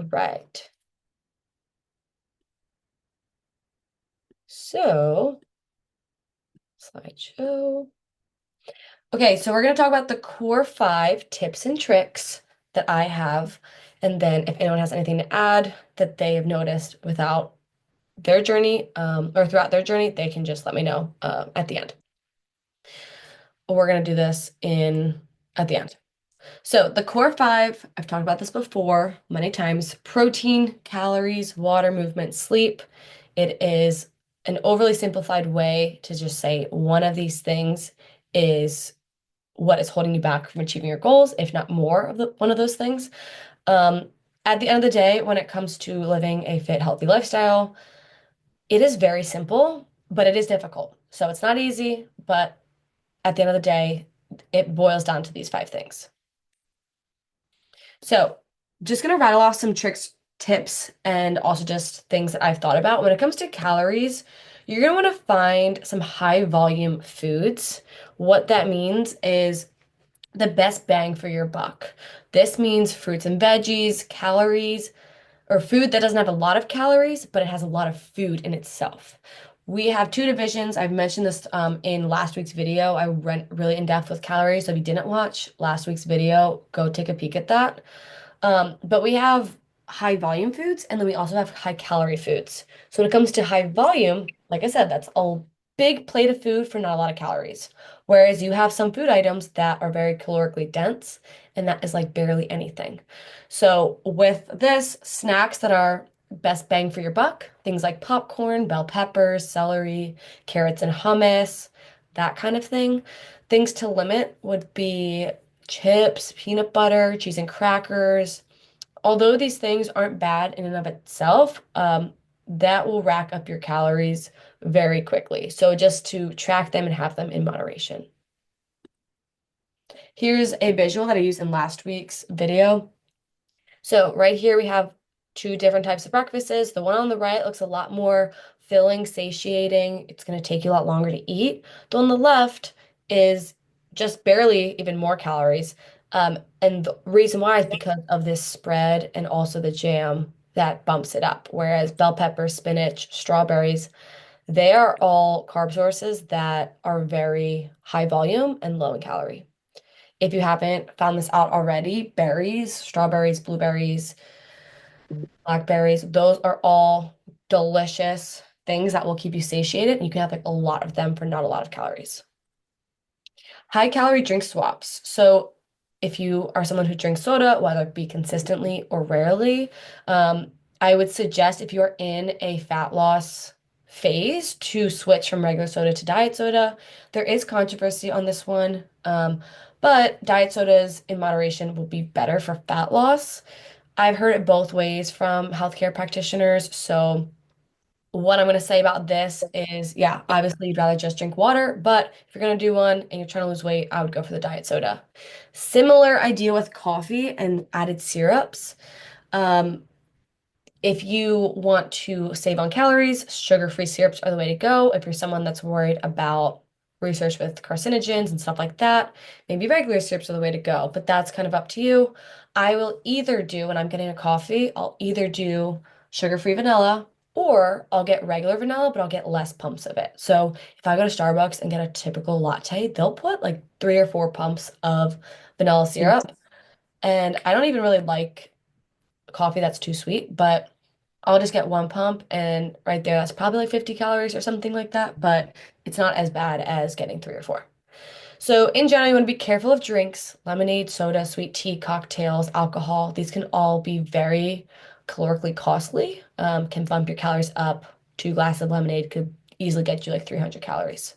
All right. So, slideshow. Okay, so we're going to talk about the core 5 tips and tricks that I have. And then if anyone has anything to add that they have noticed without their journey, or throughout their journey, they can just let me know at the end. We're going to do this at the end. So the core 5, I've talked about this before many times: protein, calories, water, movement, sleep. It is an overly simplified way to just say one of these things is what is holding you back from achieving your goals, if not more of one of those things. Um, at the end of the day, when it comes to living a fit, healthy lifestyle, it is very simple, but it is difficult. So it's not easy, but at the end of the day, it boils down to these 5 things. So, just gonna rattle off some tricks, tips, and also just things that I've thought about. When it comes to calories, you're gonna want to find some high volume foods. What that means is the best bang for your buck. This means fruits and veggies, calories, or food that doesn't have a lot of calories, but it has a lot of food in itself. We have 2 divisions. I've mentioned this in last week's video. I went really in depth with calories. So if you didn't watch last week's video, go take a peek at that. But we have high volume foods and then we also have high calorie foods. So when it comes to high volume, like I said, that's a big plate of food for not a lot of calories. Whereas you have some food items that are very calorically dense, and that is like barely anything. So with this, snacks that are best bang for your buck, things like popcorn, bell peppers, celery, carrots and hummus, that kind of thing. Things to limit would be chips, peanut butter, cheese and crackers. Although these things aren't bad in and of itself, that will rack up your calories very quickly. So just to track them and have them in moderation. Here's a visual that I used in last week's video. So right here we have 2 different types of breakfasts. The one on the right looks a lot more filling, satiating. It's going to take you a lot longer to eat. The one on the left is just barely even more calories. And the reason why is because of this spread and also the jam that bumps it up. Whereas bell peppers, spinach, strawberries, they are all carb sources that are very high volume and low in calorie. If you haven't found this out already, berries, strawberries, blueberries, blackberries, those are all delicious things that will keep you satiated, and you can have like a lot of them for not a lot of calories. High calorie drink swaps. So if you are someone who drinks soda, whether it be consistently or rarely, I would suggest if you're in a fat loss phase to switch from regular soda to diet soda. There is controversy on this one, but diet sodas in moderation will be better for fat loss. I've heard it both ways from healthcare practitioners. So what I'm going to say about this is, yeah, obviously you'd rather just drink water, but if you're going to do one and you're trying to lose weight, I would go for the diet soda. Similar idea with coffee and added syrups. Um, if you want to save on calories, sugar-free syrups are the way to go. If you're someone that's worried about research with carcinogens and stuff like that, maybe regular syrups are the way to go, but that's kind of up to you. I will either do, when I'm getting a coffee, I'll either do sugar-free vanilla or I'll get regular vanilla, but I'll get less pumps of it. So if I go to Starbucks and get a typical latte, they'll put like 3 or 4 pumps of vanilla syrup. And I don't even really like coffee that's too sweet, but I'll just get 1 pump and right there, that's probably like 50 calories or something like that, but it's not as bad as getting 3 or 4. So in general, you want to be careful of drinks, lemonade, soda, sweet tea, cocktails, alcohol. These can all be very calorically costly, can bump your calories up. 2 glasses of lemonade could easily get you like 300 calories.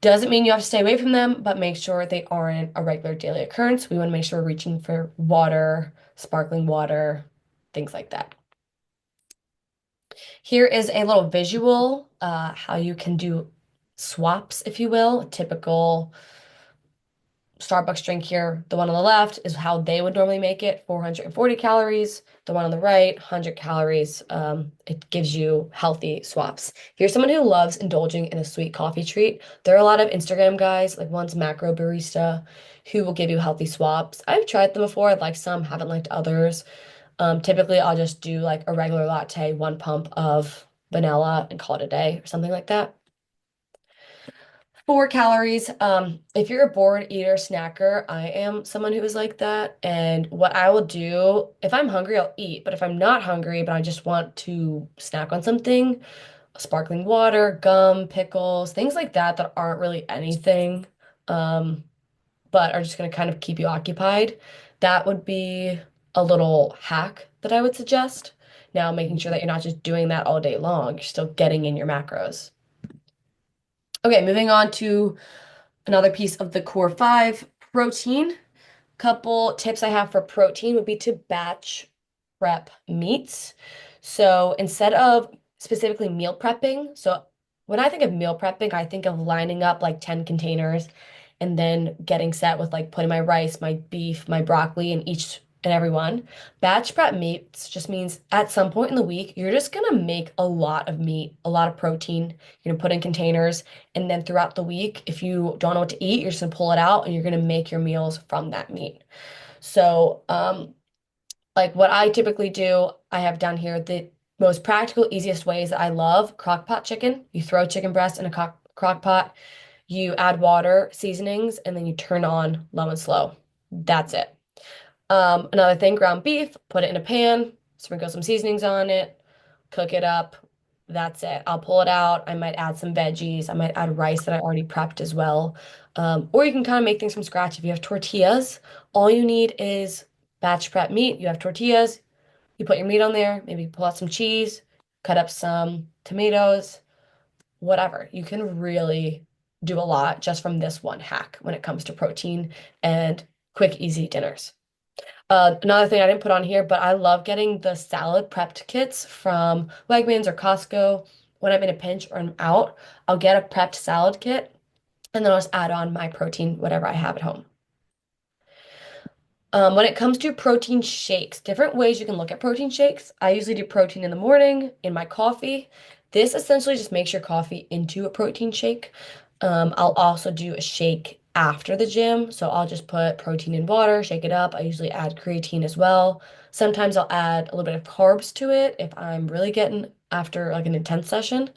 Doesn't mean you have to stay away from them, but make sure they aren't a regular daily occurrence. We want to make sure we're reaching for water, sparkling water, things like that. Here is a little visual, how you can do swaps, if you will. Typical Starbucks drink here, the one on the left is how they would normally make it, 440 calories. The one on the right, 100 calories. It gives you healthy swaps. If you're someone who loves indulging in a sweet coffee treat, there are a lot of Instagram guys, like one's Macro Barista, who will give you healthy swaps. I've tried them before. I'd like some, haven't liked others. Typically, I'll just do like a regular latte, one pump of vanilla and call it a day or something like that. 4 calories. If you're a bored eater, snacker, I am someone who is like that. And what I will do, if I'm hungry, I'll eat. But if I'm not hungry, but I just want to snack on something, sparkling water, gum, pickles, things like that that aren't really anything, um, but are just going to kind of keep you occupied, that would be a little hack that I would suggest. Now, making sure that you're not just doing that all day long, you're still getting in your macros. Okay, moving on to another piece of the core five, protein. Couple tips I have for protein would be to batch prep meats. So instead of specifically meal prepping, so when I think of meal prepping, I think of lining up like 10 containers and then getting set with like putting my rice, my beef, my broccoli in each and every one. Batch prep meats just means at some point in the week, you're just gonna make a lot of meat, a lot of protein, put in containers, and then throughout the week, if you don't know what to eat, you're just gonna pull it out and you're gonna make your meals from that meat. So, like what I typically do, I have down here the most practical, easiest ways that I love crock pot chicken. You throw chicken breast in a crock pot, you add water, seasonings, and then you turn on low and slow. That's it. Another thing, ground beef, put it in a pan, sprinkle some seasonings on it, cook it up. That's it. I'll pull it out. I might add some veggies. I might add rice that I already prepped as well. Or you can kind of make things from scratch. If you have tortillas, all you need is batch prep meat. You have tortillas, you put your meat on there, maybe pull out some cheese, cut up some tomatoes, whatever. You can really do a lot just from this one hack when it comes to protein and quick, easy dinners. Another thing I didn't put on here, but I love getting the salad prepped kits from Wegmans or Costco. When I'm in a pinch or I'm out, I'll get a prepped salad kit and then I'll just add on my protein, whatever I have at home. When it comes to protein shakes, different ways you can look at protein shakes. I usually do protein in the morning in my coffee. This essentially just makes your coffee into a protein shake. I'll also do a shake after the gym. So I'll just put protein in water, shake it up. I usually add creatine as well. Sometimes I'll add a little bit of carbs to it if I'm really getting after like an intense session.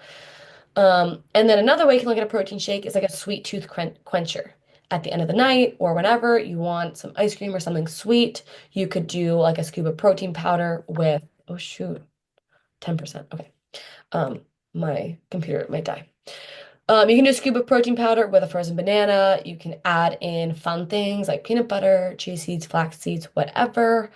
And then another way you can look at a protein shake is like a sweet tooth quencher. At the end of the night or whenever you want some ice cream or something sweet, you could do like a scoop of protein powder with, oh shoot, 10%. Okay. Um, my computer might die. You can do a scoop of protein powder with a frozen banana. You can add in fun things like peanut butter, chia seeds, flax seeds, whatever.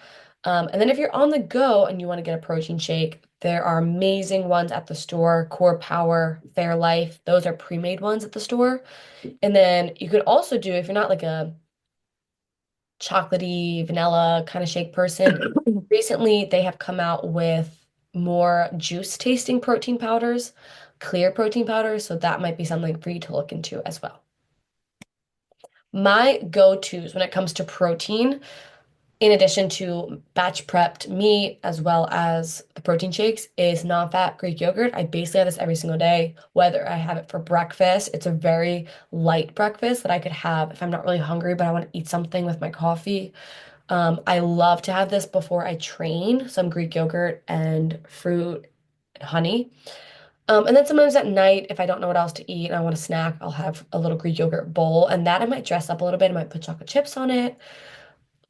And then if you're on the go and you want to get a protein shake, there are amazing ones at the store, Core Power, Fairlife. Those are pre-made ones at the store. And then you could also do, if you're not like a chocolatey, vanilla kind of shake person, recently they have come out with more juice tasting protein powders, clear protein powders. So that might be something for you to look into as well. My go-tos when it comes to protein, in addition to batch prepped meat as well as the protein shakes, is non-fat Greek yogurt. I basically have this every single day, whether I have it for breakfast. It's a very light breakfast that I could have if I'm not really hungry, but I want to eat something with my coffee. I love to have this before I train, some Greek yogurt and fruit, honey. And then sometimes at night, if I don't know what else to eat and I want a snack, I'll have a little Greek yogurt bowl, and that I might dress up a little bit. I might put chocolate chips on it,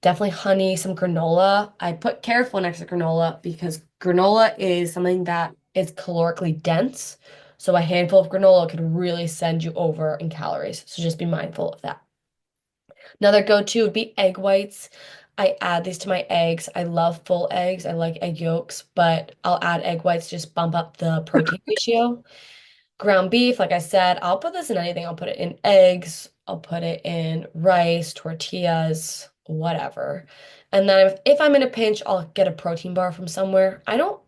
definitely honey, some granola. I put careful next to granola because granola is something that is calorically dense. So a handful of granola could really send you over in calories. So just be mindful of that. Another go-to would be egg whites. I add these to my eggs. I love full eggs. I like egg yolks, but I'll add egg whites, to just bump up the protein ratio. Ground beef, like I said, I'll put this in anything. I'll put it in eggs, I'll put it in rice, tortillas, whatever. And then if I'm in a pinch, I'll get a protein bar from somewhere. I don't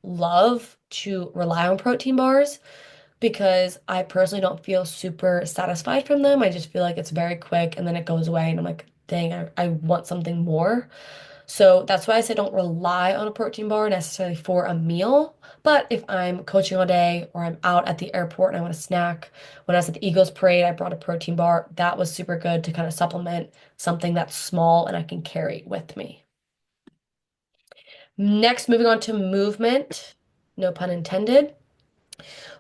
love to rely on protein bars because I personally don't feel super satisfied from them. I just feel like it's very quick and then it goes away, and I'm like, dang, I want something more. So that's why I say don't rely on a protein bar necessarily for a meal. But if I'm coaching all day or I'm out at the airport and I want a snack, when I was at the Eagles parade, I brought a protein bar. That was super good to kind of supplement something that's small and I can carry with me. Next, moving on to movement, no pun intended.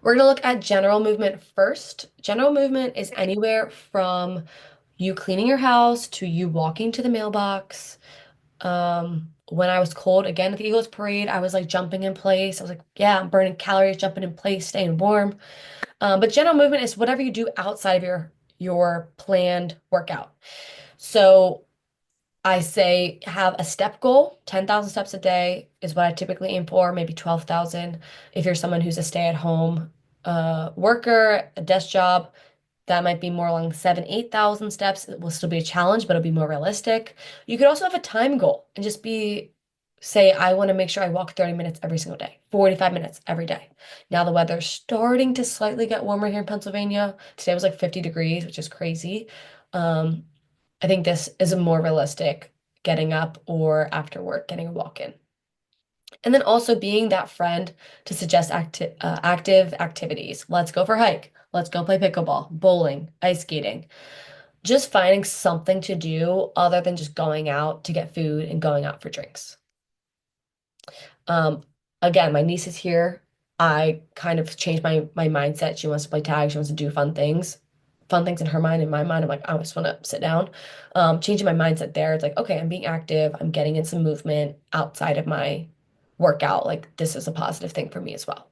We're going to look at general movement first. General movement is anywhere from you cleaning your house to you walking to the mailbox. When I was cold, again at the Eagles parade, I was like jumping in place. I was like, yeah, I'm burning calories, jumping in place, staying warm. But general movement is whatever you do outside of your planned workout. So I say have a step goal. 10,000 steps a day is what I typically aim for, maybe 12,000. If you're someone who's a stay-at-home worker, a desk job, that might be more along 8,000 steps. It will still be a challenge, but it'll be more realistic. You could also have a time goal and just say, I want to make sure I walk 30 minutes every single day, 45 minutes every day. Now the weather's starting to slightly get warmer here in Pennsylvania. Today was like 50 degrees, which is crazy. Um, I think this is a more realistic getting up or after work, getting a walk in. And then also being that friend to suggest active activities. Let's go for a hike. Let's go play pickleball, bowling, ice skating. Just finding something to do other than just going out to get food and going out for drinks. Um, Again, my niece is here. I kind of changed my mindset. She wants to play tag. She wants to do fun things. Fun things in her mind. In my mind, I'm like, I just want to sit down. Changing my mindset there. It's like, okay, I'm being active. I'm getting in some movement outside of my workout. Like this is a positive thing for me as well.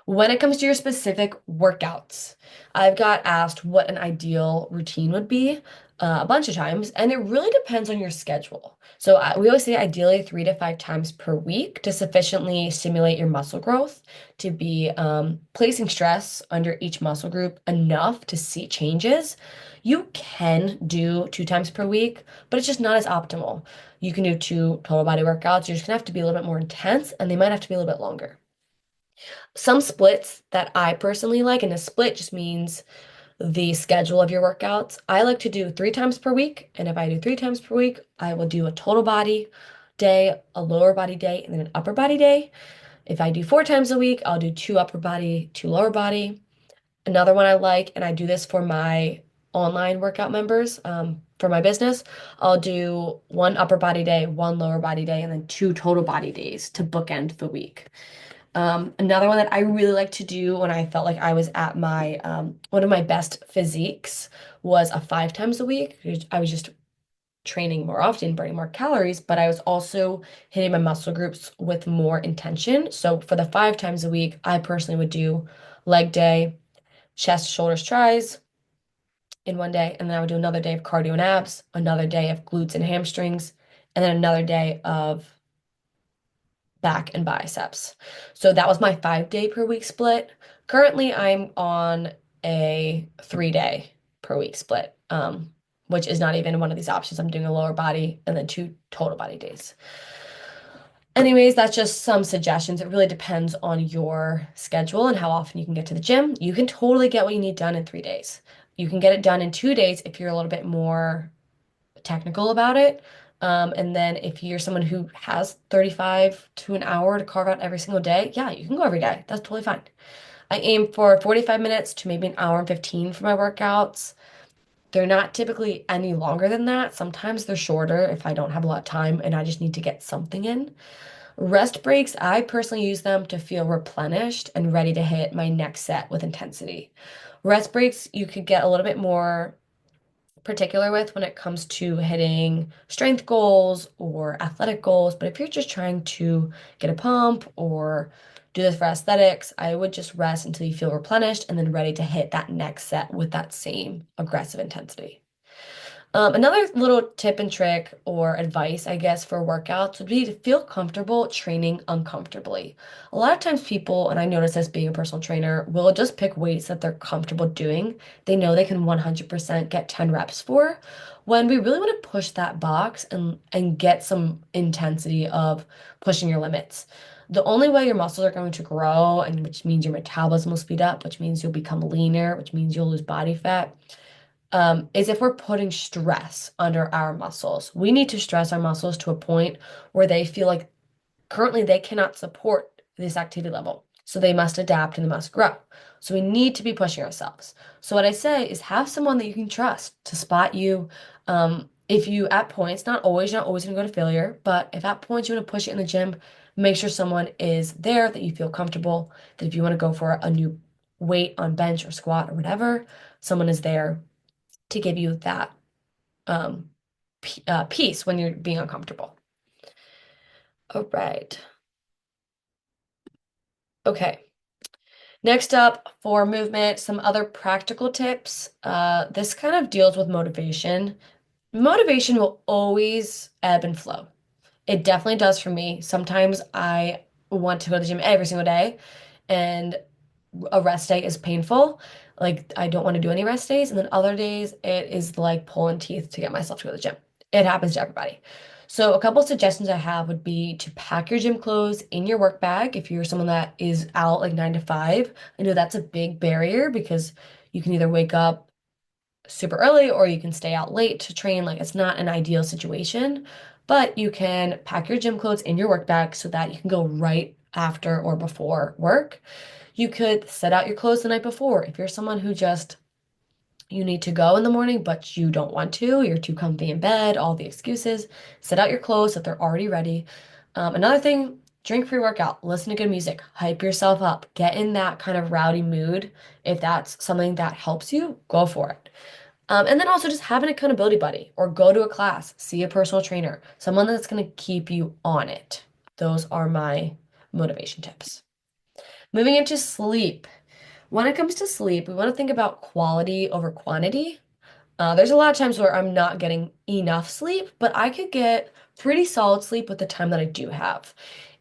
When it comes to your specific workouts, I've got asked what an ideal routine would be a bunch of times, and it really depends on your schedule. So we always say ideally 3 to 5 times per week to sufficiently stimulate your muscle growth, to be placing stress under each muscle group enough to see changes. You can do 2 times per week, but it's just not as optimal. You can do two total body workouts. You're just gonna have to be a little bit more intense, and they might have to be a little bit longer. Some splits that I personally like, and a split just means the schedule of your workouts. I like to do 3 times per week, and if I do 3 times per week, I will do a total body day, a lower body day, and then an upper body day. If I do 4 times a week, I'll do two upper body, two lower body. Another one I like, and I do this for my online workout members, for my business, I'll do one upper body day, one lower body day, and then two total body days to bookend the week. Another one that I really like to do when I felt like I was at my one of my best physiques was a 5 times a week. I was just training more often, burning more calories, but I was also hitting my muscle groups with more intention. So for the 5 times a week, I personally would do leg day, chest, shoulders, tries in one day, and then I would do another day of cardio and abs, another day of glutes and hamstrings, and then another day of back and biceps. So that was my 5 day per week split. Currently, I'm on a 3 day per week split, which is not even one of these options. I'm doing a lower body and then two total body days. Anyways, that's just some suggestions. It really depends on your schedule and how often you can get to the gym. You can totally get what you need done in 3 days. You can get it done in 2 days if you're a little bit more technical about it. And then if you're someone who has 35 to an hour to carve out every single day, yeah, you can go every day. That's totally fine. I aim for 45 minutes to maybe an hour and 15 for my workouts. They're not typically any longer than that. Sometimes they're shorter if I don't have a lot of time and I just need to get something in. Rest breaks, I personally use them to feel replenished and ready to hit my next set with intensity. Rest breaks, you could get a little bit more particular with when it comes to hitting strength goals or athletic goals. But if you're just trying to get a pump or do this for aesthetics, I would just rest until you feel replenished and then ready to hit that next set with that same aggressive intensity. Another little tip and trick or advice, I guess, for workouts would be to feel comfortable training uncomfortably. A lot of times, people, and I notice this being a personal trainer, will just pick weights that they're comfortable doing. They know they can 100% get 10 reps for. When we really want to push that box and get some intensity of pushing your limits. The only way your muscles are going to grow, and which means your metabolism will speed up, which means you'll become leaner, which means you'll lose body fat, is if we're putting stress under our muscles. We need to stress our muscles to a point where they feel like currently they cannot support this activity level. So they must adapt and they must grow. So we need to be pushing ourselves. So what I say is have someone that you can trust to spot you. If you at points, not always, you're not always gonna go to failure, but if at points you want to push it in the gym, make sure someone is there that you feel comfortable, that if you want to go for a new weight on bench or squat or whatever, someone is there to give you that um, peace when you're being uncomfortable. All right. Okay. Next up for movement, some other practical tips. This kind of deals with motivation. Motivation will always ebb and flow. It definitely does for me. Sometimes I want to go to the gym every single day, and a rest day is painful. Like, I don't want to do any rest days. And then other days, it is like pulling teeth to get myself to go to the gym. It happens to everybody. So, a couple suggestions I have would be to pack your gym clothes in your work bag if you're someone that is out like 9 to 5. I know that's a big barrier because you can either wake up super early or you can stay out late to train. Like, it's not an ideal situation, but you can pack your gym clothes in your work bag so that you can go right after or before work. You could set out your clothes the night before. If you're someone who just you need to go in the morning, but you don't want to, you're too comfy in bed, all the excuses, set out your clothes so that they're already ready. Another thing, drink pre-workout, listen to good music, hype yourself up, get in that kind of rowdy mood. If that's something that helps you, go for it. And then also just have an accountability buddy or go to a class, see a personal trainer, someone that's going to keep you on it. Those are my motivation tips. Moving into sleep. When it comes to sleep, we want to think about quality over quantity. There's a lot of times where I'm not getting enough sleep, but I could get pretty solid sleep with the time that I do have.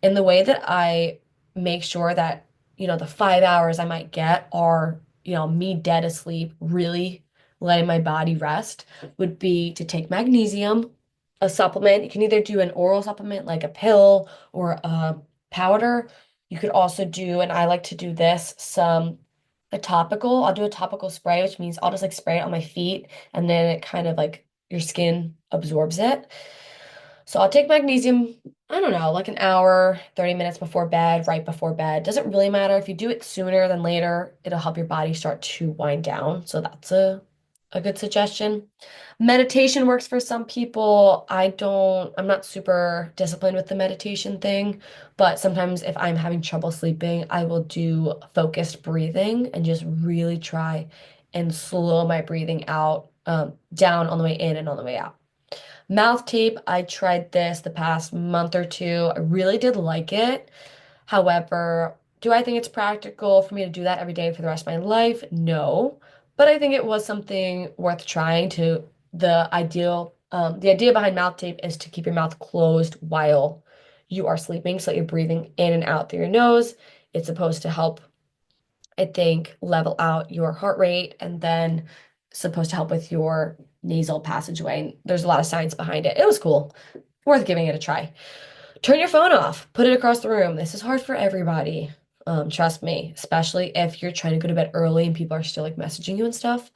And the way that I make sure that, the 5 hours I might get are, me dead asleep, really letting my body rest, would be to take magnesium, a supplement. You can either do an oral supplement like a pill or a powder. You could also do, and I like to do this, a topical. I'll do a topical spray, which means I'll just like spray it on my feet and then it kind of like your skin absorbs it. So I'll take magnesium, I don't know, like an hour, 30 minutes before bed, right before bed. Doesn't really matter. If you do it sooner than later, it'll help your body start to wind down. So that's a good suggestion. Meditation works for some people. I'm not super disciplined with the meditation thing, but sometimes if I'm having trouble sleeping, I will do focused breathing and just really try and slow my breathing out, down on the way in and on the way out. Mouth tape, I tried this the past month or two. I really did like it. However, do I think it's practical for me to do that every day for the rest of my life? No. But I think it was something worth trying to the idea behind mouth tape is to keep your mouth closed while you are sleeping so that you're breathing in and out through your nose. It's supposed to help, I think, level out your heart rate and then supposed to help with your nasal passageway. And there's a lot of science behind it. It was cool. Worth giving it a try. Turn your phone off. Put it across the room. This is hard for everybody. Trust me, especially if you're trying to go to bed early and people are still like messaging you and stuff.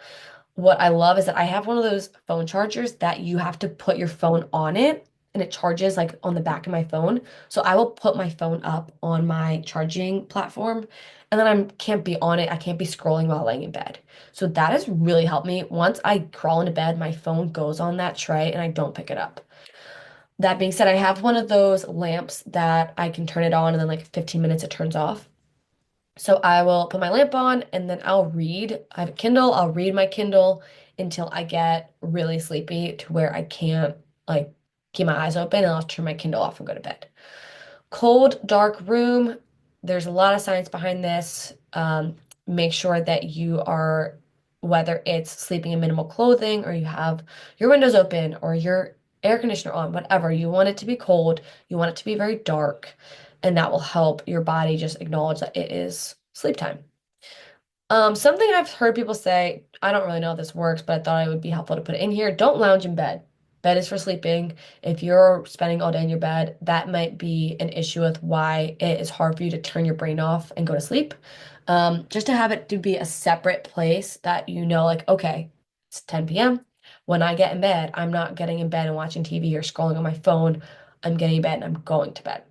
What I love is that I have one of those phone chargers that you have to put your phone on it and it charges like on the back of my phone. So I will put my phone up on my charging platform and then I can't be on it. I can't be scrolling while laying in bed. So that has really helped me. Once I crawl into bed, my phone goes on that tray and I don't pick it up. That being said, I have one of those lamps that I can turn it on and then like 15 minutes it turns off. So I will put my lamp on and then I'll read. I have a Kindle. I'll read my Kindle until I get really sleepy to where I can't like keep my eyes open and I'll turn my Kindle off and go to bed. Cold, dark room. There's a lot of science behind this. Make sure that you are, whether it's sleeping in minimal clothing or you have your windows open or your air conditioner on, whatever, you want it to be cold. You want it to be very dark. And that will help your body just acknowledge that it is sleep time. Something I've heard people say, I don't really know if this works, but I thought it would be helpful to put it in here. Don't lounge in bed. Bed is for sleeping. If you're spending all day in your bed, that might be an issue with why it is hard for you to turn your brain off and go to sleep. Just to have it to be a separate place that you know, like, okay, it's 10 p.m. When I get in bed, I'm not getting in bed and watching TV or scrolling on my phone. I'm getting in bed and I'm going to bed.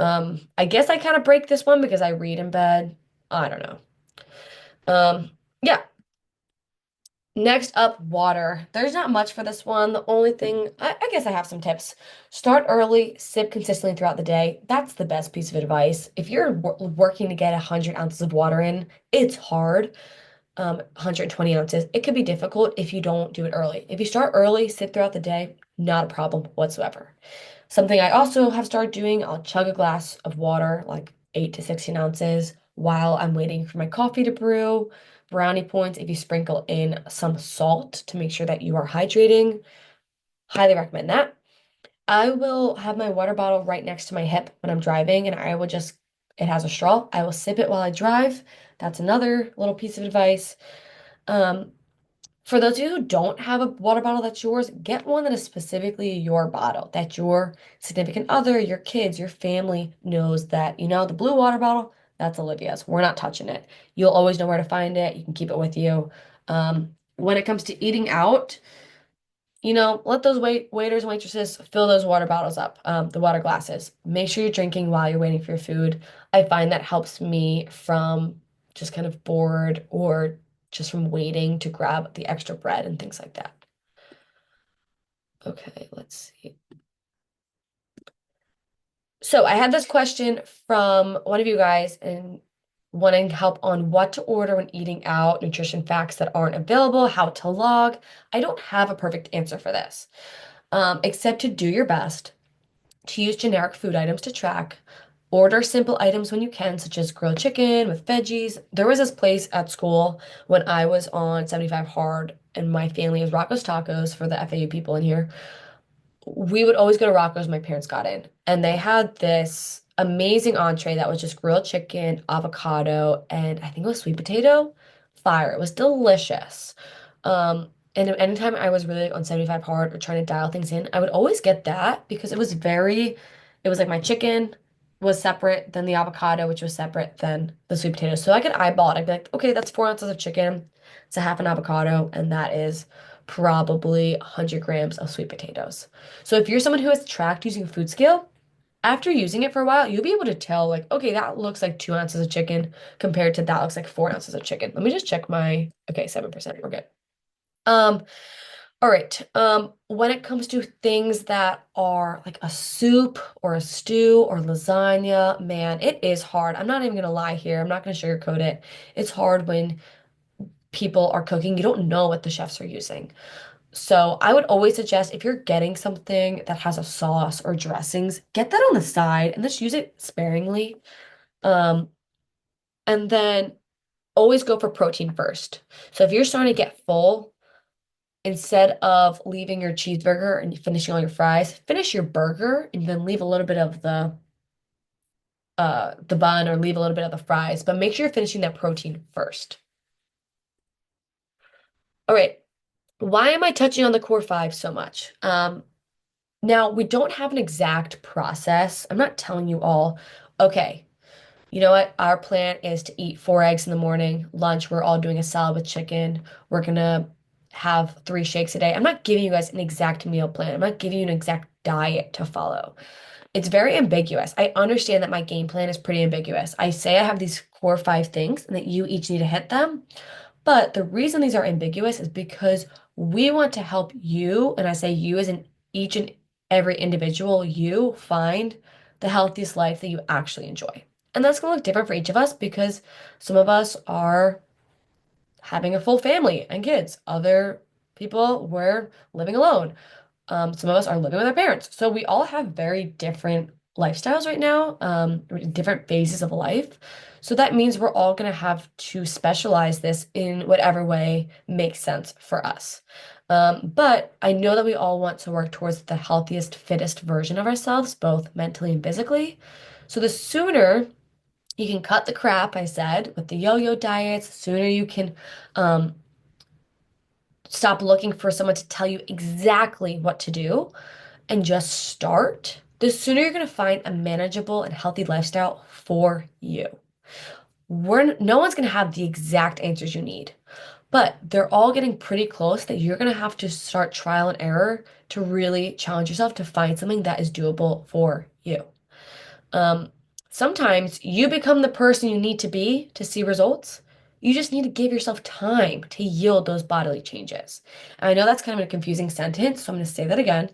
I guess I kind of break this one because I read in bed. I don't know. Um, yeah. Next up, water. There's not much for this one. The only thing, I guess I have some tips. Start early, sip consistently throughout the day. That's the best piece of advice. If you're working to get 100 ounces of water in, it's hard. 120 ounces. It could be difficult if you don't do it early. If you start early, sip throughout the day, not a problem whatsoever. Something I also have started doing, I'll chug a glass of water, like 8 to 16 ounces, while I'm waiting for my coffee to brew. Brownie points if you sprinkle in some salt to make sure that you are hydrating. Highly recommend that. I will have my water bottle right next to my hip when I'm driving, and I will just, it has a straw. I will sip it while I drive. That's another little piece of advice. Um, for those of you who don't have a water bottle that's yours, get one that is specifically your bottle, that your significant other, your kids, your family knows that, the blue water bottle, that's Olivia's. We're not touching it. You'll always know where to find it. You can keep it with you. When it comes to eating out, let those waiters and waitresses fill those water bottles up, the water glasses. Make sure you're drinking while you're waiting for your food. I find that helps me from just kind of bored or just from waiting to grab the extra bread and things like that. Okay, let's see. So I had this question from one of you guys and wanting help on what to order when eating out, nutrition facts that aren't available, how to log. I don't have a perfect answer for this, except to do your best to use generic food items to track. Order simple items when you can, such as grilled chicken with veggies. There was this place at school when I was on 75 hard, and my family was Rocco's Tacos for the FAU people in here. We would always go to Rocco's. My parents got in, and they had this amazing entree that was just grilled chicken, avocado, and I think it was sweet potato. Fire. It was delicious. And anytime I was really on 75 hard or trying to dial things in, I would always get that because it was like my chicken was separate than the avocado, which was separate than the sweet potato. So I could eyeball it. I'd be like, okay, that's 4 ounces of chicken. It's a half an avocado, and that is probably 100 grams of sweet potatoes. So if you're someone who has tracked using a food scale, after using it for a while, you'll be able to tell, like, okay, that looks like 2 ounces of chicken compared to that looks like 4 ounces of chicken. Let me just check my, okay, 7%. We're good. Um, all right. When it comes to things that are like a soup or a stew or lasagna, man, it is hard. I'm not even gonna lie here. I'm not gonna sugarcoat it. It's hard when people are cooking. You don't know what the chefs are using. So I would always suggest if you're getting something that has a sauce or dressings, get that on the side and just use it sparingly. Um, and then always go for protein first. So if you're starting to get full, instead of leaving your cheeseburger and finishing all your fries, finish your burger and then leave a little bit of the bun or leave a little bit of the fries, but make sure you're finishing that protein first. All right. Why am I touching on the core five so much? Now, we don't have an exact process. I'm not telling you all, okay, you know what? Our plan is to eat 4 eggs in the morning. Lunch, we're all doing a salad with chicken. We're gonna have 3 shakes a day. I'm not giving you guys an exact meal plan. I'm not giving you an exact diet to follow. It's very ambiguous. I understand that my game plan is pretty ambiguous. I say I have these core five things and that you each need to hit them. But the reason these are ambiguous is because we want to help you, and I say you as in each and every individual, you find the healthiest life that you actually enjoy. And that's going to look different for each of us because some of us are having a full family and kids. Other people were living alone. Some of us are living with our parents. So we all have very different lifestyles right now, different phases of life. So that means we're all going to have to specialize this in whatever way makes sense for us. But I know that we all want to work towards the healthiest, fittest version of ourselves, both mentally and physically. So the sooner you can cut the crap, I said, with the yo-yo diets, the sooner you can um, stop looking for someone to tell you exactly what to do and just start, the sooner you're going to find a manageable and healthy lifestyle for you. No one's going to have the exact answers you need, but they're all getting pretty close that you're going to have to start trial and error to really challenge yourself to find something that is doable for you. Um, Sometimes you become the person you need to be to see results. You just need to give yourself time to yield those bodily changes. And I know that's kind of a confusing sentence, so I'm going to say that again.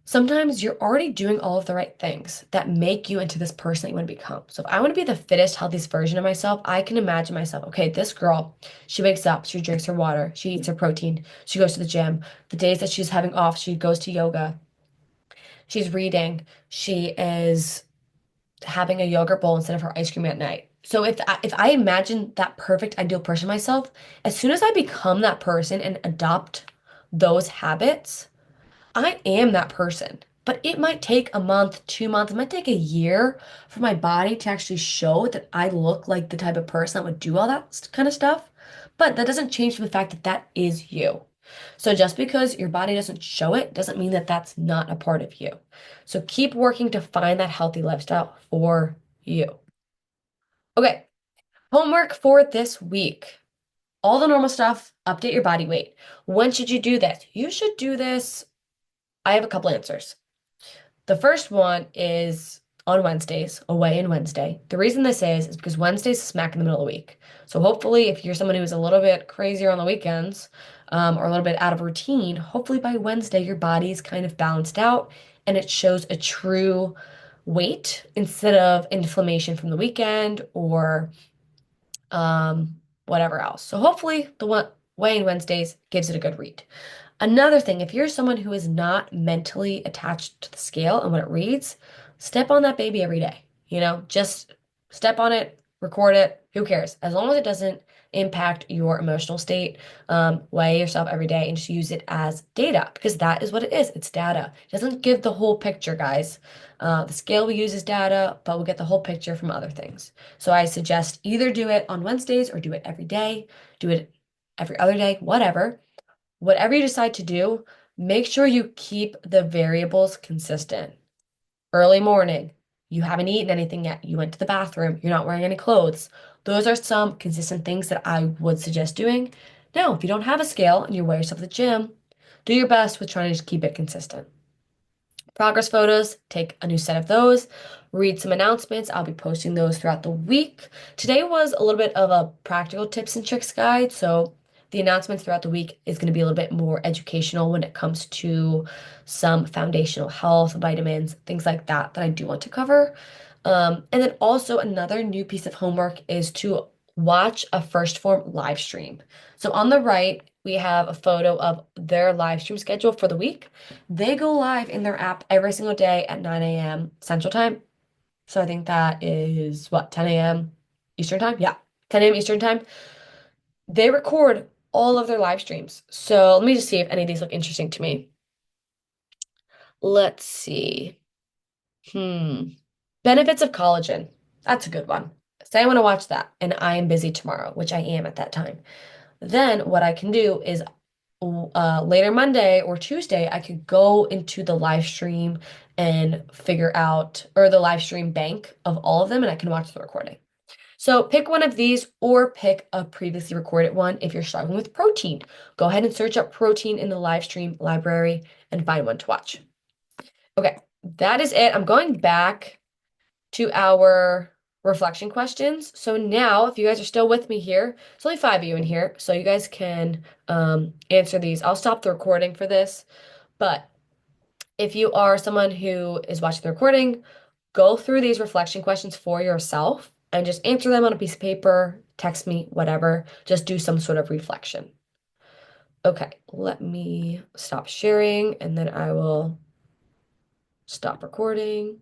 Sometimes you're already doing all of the right things that make you into this person that you want to become. So if I want to be the fittest, healthiest version of myself, I can imagine myself, okay, this girl, she wakes up, she drinks her water, she eats her protein, she goes to the gym. The days that she's having off, she goes to yoga, she's reading, she is having a yogurt bowl instead of her ice cream at night. So if I imagine that perfect ideal person myself, as soon as I become that person and adopt those habits, I am that person. But it might take a month, 2 months, it might take a year for my body to actually show that I look like the type of person that would do all that kind of stuff. But that doesn't change the fact that that is you. So just because your body doesn't show it doesn't mean that that's not a part of you. So keep working to find that healthy lifestyle for you. Okay, homework for this week. All the normal stuff, update your body weight. When should you do this? You should do this. I have a couple answers. The first one is on Wednesdays, away in Wednesday. The reason this is because Wednesday's smack in the middle of the week. So hopefully, if you're someone who is a little bit crazier on the weekends, or a little bit out of routine, hopefully by Wednesday your body's kind of balanced out and it shows a true weight instead of inflammation from the weekend or whatever else. So hopefully the one weigh in Wednesdays gives it a good read. Another thing, if you're someone who is not mentally attached to the scale and what it reads, step on that baby every day. Just step on it, record it, who cares? As long as it doesn't impact your emotional state, weigh yourself every day and just use it as data because that is what it is. It's data. It doesn't give the whole picture, guys. The scale we use is data, but we'll get the whole picture from other things. So I suggest either do it on Wednesdays or do it every day, do it every other day, whatever. Whatever you decide to do, make sure you keep the variables consistent. Early morning, you haven't eaten anything yet, you went to the bathroom, you're not wearing any clothes. Those are some consistent things that I would suggest doing. Now, if you don't have a scale and you wear yourself to the gym, do your best with trying to just keep it consistent. Progress photos, take a new set of those, read some announcements. I'll be posting those throughout the week. Today was a little bit of a practical tips and tricks guide, so the announcements throughout the week is going to be a little bit more educational when it comes to some foundational health, vitamins, things like that that I do want to cover. And then also another new piece of homework is to watch a First Form live stream. So on the right, we have a photo of their live stream schedule for the week. They go live in their app every single day at 9 a.m. Central Time. So I think that is what, 10 a.m. Eastern Time? Yeah, 10 a.m. Eastern Time. They record all of their live streams. So let me just see if any of these look interesting to me. Let's see. Hmm. Benefits of collagen. That's a good one. Say I want to watch that and I am busy tomorrow, which I am at that time. Then what I can do is later Monday or Tuesday, I could go into the live stream and figure out, or the live stream bank of all of them, and I can watch the recording. So pick one of these or pick a previously recorded one if you're struggling with protein. Go ahead and search up protein in the live stream library and find one to watch. Okay, that is it. I'm going back to our reflection questions. So now, if you guys are still with me here, it's only 5 of you in here, so you guys can answer these. I'll stop the recording for this, but if you are someone who is watching the recording, go through these reflection questions for yourself and just answer them on a piece of paper, text me, whatever. Just do some sort of reflection. Okay, let me stop sharing and then I will stop recording.